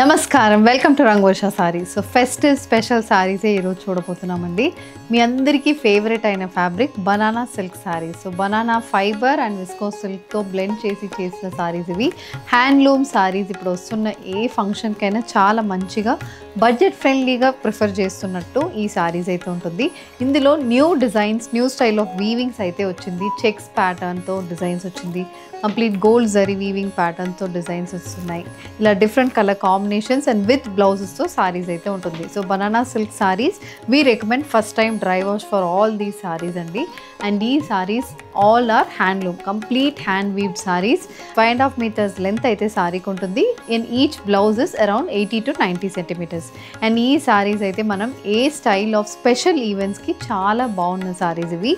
నమస్కారం welcome to Rangavarsha sarees. So festive special సారీసే ఈరోజు చూడబోతున్నామండి. మీ అందరికీ ఫేవరెట్ అయిన fabric banana silk sarees. So banana fibre and viscose సిల్క్తో బ్లెండ్ చేసిన సారీస్ ఇవి. హ్యాండ్లూమ్ సారీస్ ఇప్పుడు వస్తున్న ఏ ఫంక్షన్కైనా చాలా మంచిగా బడ్జెట్ ఫ్రెండ్లీగా ప్రిఫర్ చేస్తున్నట్టు ఈ సారీస్ అయితే ఉంటుంది. ఇందులో new designs, new style of weavings అయితే వచ్చింది. చెక్స్ ప్యాటర్న్తో డిజైన్స్ వచ్చింది. కంప్లీట్ గోల్డ్ జరీ వీవింగ్ ప్యాటర్న్తో డిజైన్స్ వస్తున్నాయి. ఇలా different colour combinations and with బ్లౌజెస్తో సారీస్ అయితే ఉంటుంది. So banana silk sarees we recommend first time dry wash for all these sarees అండి. అండ్ ఈ sarees all are handloom, complete hand weaved sarees. 5.5 meters length అయితే సారీకి ఉంటుంది. And each blouses around 80 to 90 centimeters. And ఈ సారీస్ అయితే మనం ఏ style of special ఈవెంట్స్కి చాలా బాగున్న సారీస్ ఇవి.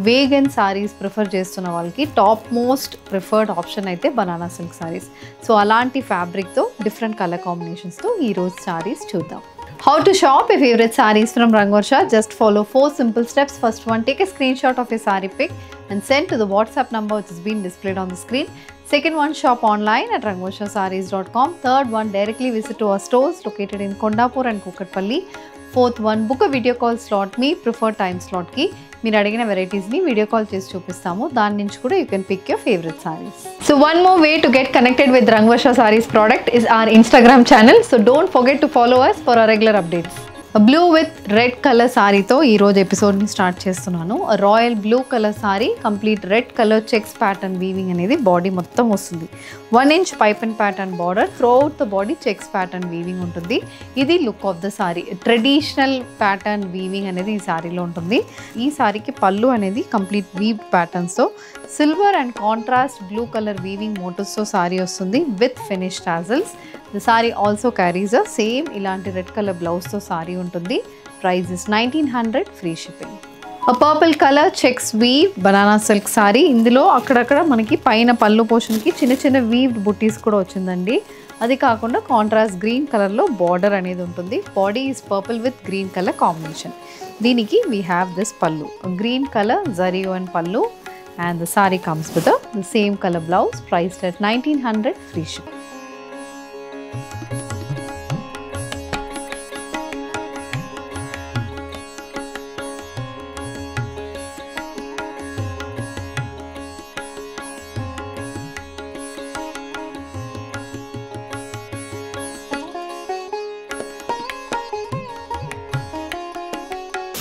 వేగన్ సారీస్ ప్రిఫర్ చేస్తున్న వాళ్ళకి టాప్ మోస్ట్ ప్రిఫర్డ్ ఆప్షన్ అయితే బనానా సిల్క్ సారీస్. సో అలాంటి ఫ్యాబ్రిక్తో డిఫరెంట్ కలర్ కాంబినేషన్స్తో ఈరోజు సారీస్ చూద్దాం. How to shop your favorite sarees from Rangvarsha? Just follow 4 simple steps. First one, take a screenshot of your saree pic and send to the WhatsApp number which is being displayed on the screen. Second one, shop online at rangvarshasarees.com. Third one, directly visit to our stores located in Kondapur and Kukatpalli. Fourth one, book a video call slot, me preferred time slot ki. మీరు అడిగిన వెరైటీస్ని video call చేసి చూపిస్తాము. దాని నుంచి కూడా you can pick your favourite sarees. So one more way to get connected with Rangavarsha sarees product is our Instagram channel. So don't forget to follow us for our regular updates. Blue with red colour సారీతో ఈరోజు ఎపిసోడ్ని start చేస్తున్నాను. Royal blue colour saree, complete red colour checks pattern weaving అనేది body మొత్తం వస్తుంది. 1 inch pipe and pattern border, throughout the body checks pattern weaving ఉంటుంది. ఇది look of the sari. Traditional pattern weaving అనేది ఈ సారీలో ఉంటుంది. ఈ సారీకి పళ్ళు అనేది కంప్లీట్ వీవ్ ప్యాటర్న్స్తో silver and contrast blue colour weaving మోటివ్స్తో సారీ వస్తుంది with finish tassels. The sari also carries a same ఇలాంటి రెడ్ కలర్ బ్లౌజ్తో సారీ ఉంటుంది. Price is 1900, free shipping. Purple colour checks weave banana silk sari. ఇందులో అక్కడక్కడ మనకి పైన పళ్ళు పోర్షన్కి చిన్న చిన్న వీవ్డ్ బుట్టీస్ కూడా వచ్చిందండి. అది కాకుండా కాంట్రాస్ట్ గ్రీన్ కలర్లో బార్డర్ అనేది ఉంటుంది. Body is purple with green colour combination. దీనికి వీ హ్యావ్ దిస్ పళ్ళు, గ్రీన్ కలర్ జరీ అండ్ పళ్ళు, and the saree comes with the same color blouse, priced at 1900, free shipping.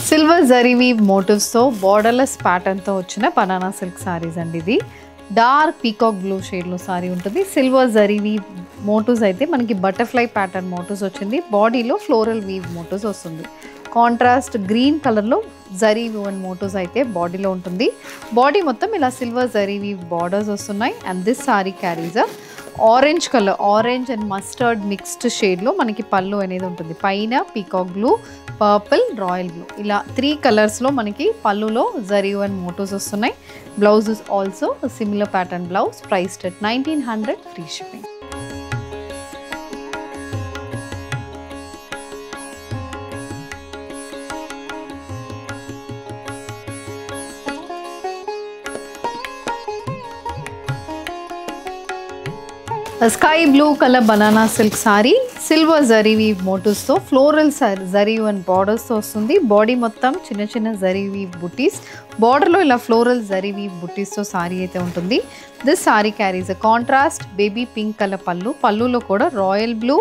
Silver zari weave మోటివ్స్తో borderless ప్యాటర్న్తో వచ్చిన banana silk saris అండి. ఇది dark peacock blue షేడ్లో సారీ ఉంటుంది. సిల్వర్ జరీ వీవ్ మోటివ్స్ అయితే మనకి బటర్ఫ్లై ప్యాటర్న్ మోటివ్స్ వచ్చింది. బాడీలో ఫ్లోరల్ వీవ్ మోటివ్స్ వస్తుంది. కాంట్రాస్ట్ గ్రీన్ కలర్లో జరీ వీవ్ అండ్ మోటివ్స్ అయితే బాడీలో ఉంటుంది. బాడీ మొత్తం ఇలా సిల్వర్ జరీ వీవ్ బార్డర్స్ వస్తున్నాయి. And this sorry carries a orange colour, orange and mustard mixed షేడ్లో మనకి పళ్ళు అనేది ఉంటుంది. పైన peacock blue, purple, royal blue, ఇలా 3 కలర్స్లో మనకి పళ్ళులో జరీ అండ్ మోటివ్స్ వస్తున్నాయి. Blouse is also similar pattern blouse, priced at 1900, free shipping. Sky blue colour banana silk sari, silver zari weave మోటివ్స్తో ఫ్లోరల్ జరీ అండ్ బార్డర్స్తో వస్తుంది. బాడీ మొత్తం చిన్న చిన్న జరీ వీవ్ బుట్టీస్, బార్డర్లో ఇలా ఫ్లోరల్ జరీ వీవ్ బుట్టీస్తో సారీ అయితే ఉంటుంది. This sorry carries a contrast baby pink colour పళ్ళు. పళ్ళులో కూడా royal blue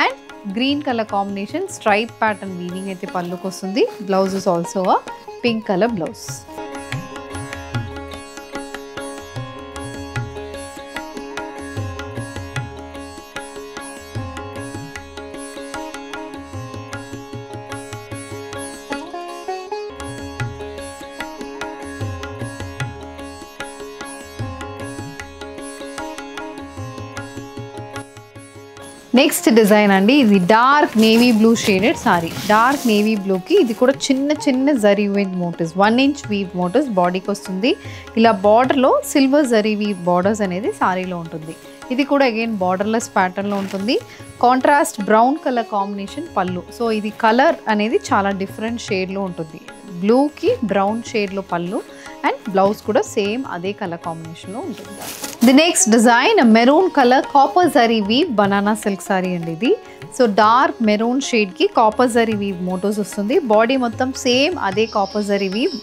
and green colour combination stripe pattern weaving అయితే పళ్ళుకి వస్తుంది. Blouse is also a pink colour blouse. Next design అండి, ఇది dark navy blue shaded saree. Dark navy బ్లూకి ఇది కూడా చిన్న చిన్న zari weave motifs, 1 inch weave motifs బాడీకి వస్తుంది. ఇలా బార్డర్లో సిల్వర్ జరీ వీవ్ బార్డర్స్ అనేది సారీలో ఉంటుంది. ఇది కూడా అగైన్ బార్డర్లెస్ ప్యాటర్న్లో ఉంటుంది. కాంట్రాస్ట్ బ్రౌన్ కలర్ కాంబినేషన్ పళ్ళు. సో ఇది కలర్ అనేది చాలా డిఫరెంట్ షేడ్లో ఉంటుంది. బ్లూకి బ్రౌన్ షేడ్లో పళ్ళు అండ్ బ్లౌజ్ కూడా సేమ్ అదే కలర్ కాంబినేషన్లో ఉంటుంది. The next design maroon colour copper zari weave banana silk sari అండి ఇది. సో డార్క్ మెరూన్ షేడ్కి కాపర్ జరీ వీవ్ మోటోస్ వస్తుంది. బాడీ మొత్తం సేమ్ అదే కాపర్ జరీ వీవ్,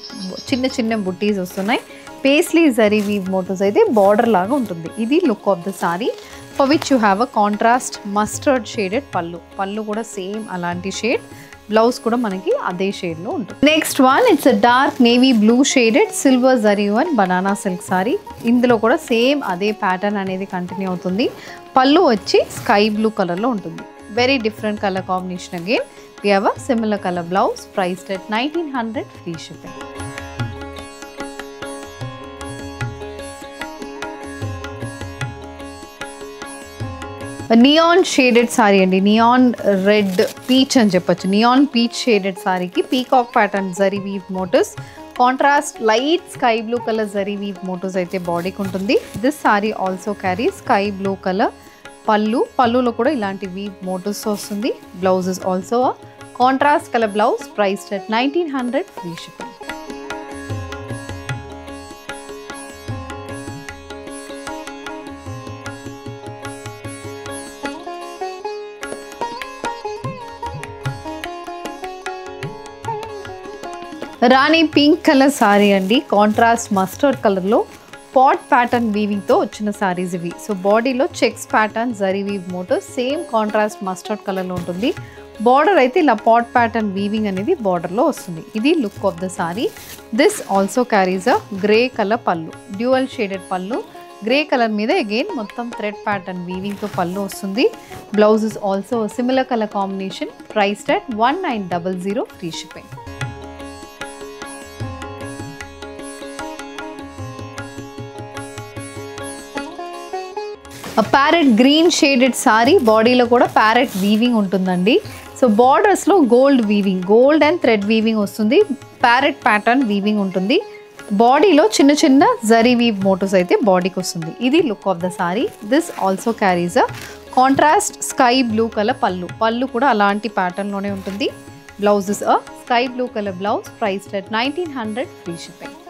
చిన్న చిన్న బుట్టీస్ వస్తున్నాయి. పేస్లీ జరీ వీవ్ మోటోస్ అయితే బార్డర్ లాగా ఉంటుంది. ఇది look of the sorry, for which you have a contrast mustard shaded పళ్ళు. పళ్ళు కూడా సేమ్ అలాంటి షేడ్, బ్లౌజ్ కూడా మనకి అదే షేడ్లో ఉంటుంది. Next one it's a dark navy blue shaded silver zari one banana silk sari. ఇందులో కూడా సేమ్ అదే ప్యాటర్న్ అనేది కంటిన్యూ అవుతుంది. పళ్ళు వచ్చి స్కై బ్లూ కలర్లో ఉంటుంది. Very different colour combination again. We have a similar colour blouse, priced at 1900, free shipping. Neon shaded sorry అండి, నియాన్ రెడ్ పీచ్ అని చెప్పొచ్చు. నియాన్ పీచ్ షేడెడ్ సారీకి peacock pattern zari weave motifs, contrast light sky blue colour zari weave motifs అయితే బాడీకి ఉంటుంది. This sorry also carry sky blue colour పళ్ళు. పళ్ళులో కూడా ఇలాంటి వీవ్ మోటివ్స్ వస్తుంది. Blouse is also contrast colour blouse, priced at 1900, free shipping. Rani pink colour saree అండి, contrast mustard కలర్లో పాట్ ప్యాటర్న్ వీవింగ్తో వచ్చిన సారీస్ ఇవి. సో బాడీలో చెక్స్ ప్యాటర్న్ జరీ వీవ్ మోటో సేమ్ కాంట్రాస్ట్ మస్టర్డ్ కలర్లో ఉంటుంది. బార్డర్ అయితే ఇలా పాట్ ప్యాటర్న్ వీవింగ్ అనేది బార్డర్లో వస్తుంది. ఇది look of the sari. This also carries a grey colour పళ్ళు, డ్యూయల్ షేడెడ్ పళ్ళు. గ్రే కలర్ మీద అగైన్ మొత్తం థ్రెడ్ ప్యాటర్న్ వీవింగ్తో పళ్ళు వస్తుంది. Blouse is also similar colour combination, priced at 1900, free shipping. Parrot green shaded sari, బాడీలో కూడా ప్యారెట్ వీవింగ్ ఉంటుందండి. సో బార్డర్స్లో gold weaving, gold and thread weaving వస్తుంది. ప్యారెట్ ప్యాటర్న్ వీవింగ్ ఉంటుంది. బాడీలో చిన్న చిన్న జరీ వీవ్ మోటివ్స్ అయితే బాడీకి వస్తుంది. ఇది look of the sari. This also carries a contrast sky blue colour పళ్ళు. పళ్ళు కూడా అలాంటి ప్యాటర్న్లోనే ఉంటుంది. Blouse is a sky blue colour blouse, priced at 1900, free shipping.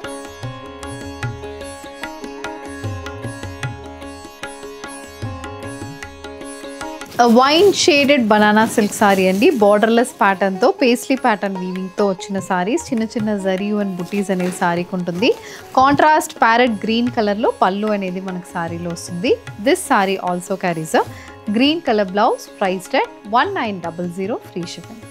Wine shaded banana silk sari అండి, బార్డర్లెస్ ప్యాటర్న్తో పేస్లీ ప్యాటర్న్ వీవింగ్తో వచ్చిన సారీస్. చిన్న చిన్న జరీ అండ్ బుటీస్ అనేది సారీకి ఉంటుంది. కాంట్రాస్ట్ ప్యారెట్ గ్రీన్ కలర్లో పళ్ళు అనేది మనకు సారీలో వస్తుంది. This sorry also carries a green colour blouse, priced at 1900, free shipping.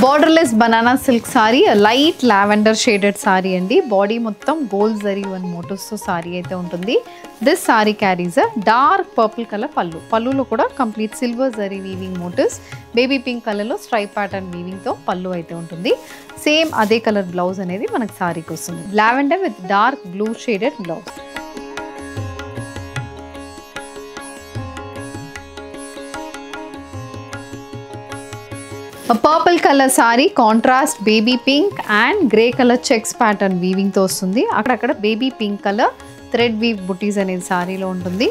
Borderless banana silk saree, light lavender shaded sorry అండి. బాడీ మొత్తం గోల్డ్ జరీ వన్ మోటివ్స్తో సారీ అయితే ఉంటుంది. This sorry carries a dark purple colour పళ్ళు. పళ్ళులో కూడా complete silver zari weaving motifs, baby pink కలర్లో stripe pattern వీవింగ్తో పళ్ళు అయితే ఉంటుంది. సేమ్ అదే కలర్ బ్లౌజ్ అనేది మనకు సారీకి వస్తుంది. Lavender with dark blue shaded blouse. Purple colour sari, contrast baby pink and grey colour checks pattern వీవింగ్తో వస్తుంది. అక్కడక్కడ baby pink colour thread weave butis అనేది సారీలో ఉంటుంది.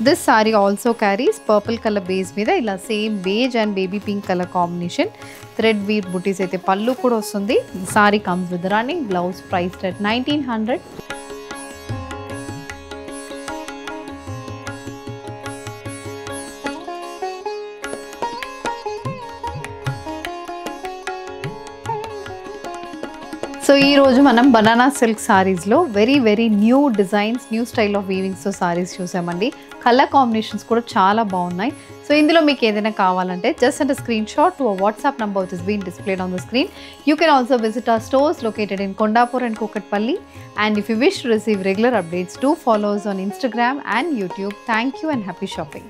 This sorry also carries purple colour base మీద ఇలా same beige and baby pink colour combination thread weave butis అయితే పళ్ళు కూడా వస్తుంది. Sari comes with running blouse, priced at 1900. So ఈరోజు మనం banana silk సారీస్లో very new designs, new style of వీవింగ్స్తో సారీస్ చూసామండి. కలర్ కాంబినేషన్స్ కూడా చాలా బాగున్నాయి. సో ఇందులో మీకు ఏదైనా కావాలంటే just and screen shot to a WhatsApp number which is being displayed on the screen. You can also visit our stores located in Kondapur and Kukatpalli. And if you wish to receive regular updates, do follow us on Instagram and YouTube. Thank you and happy shopping.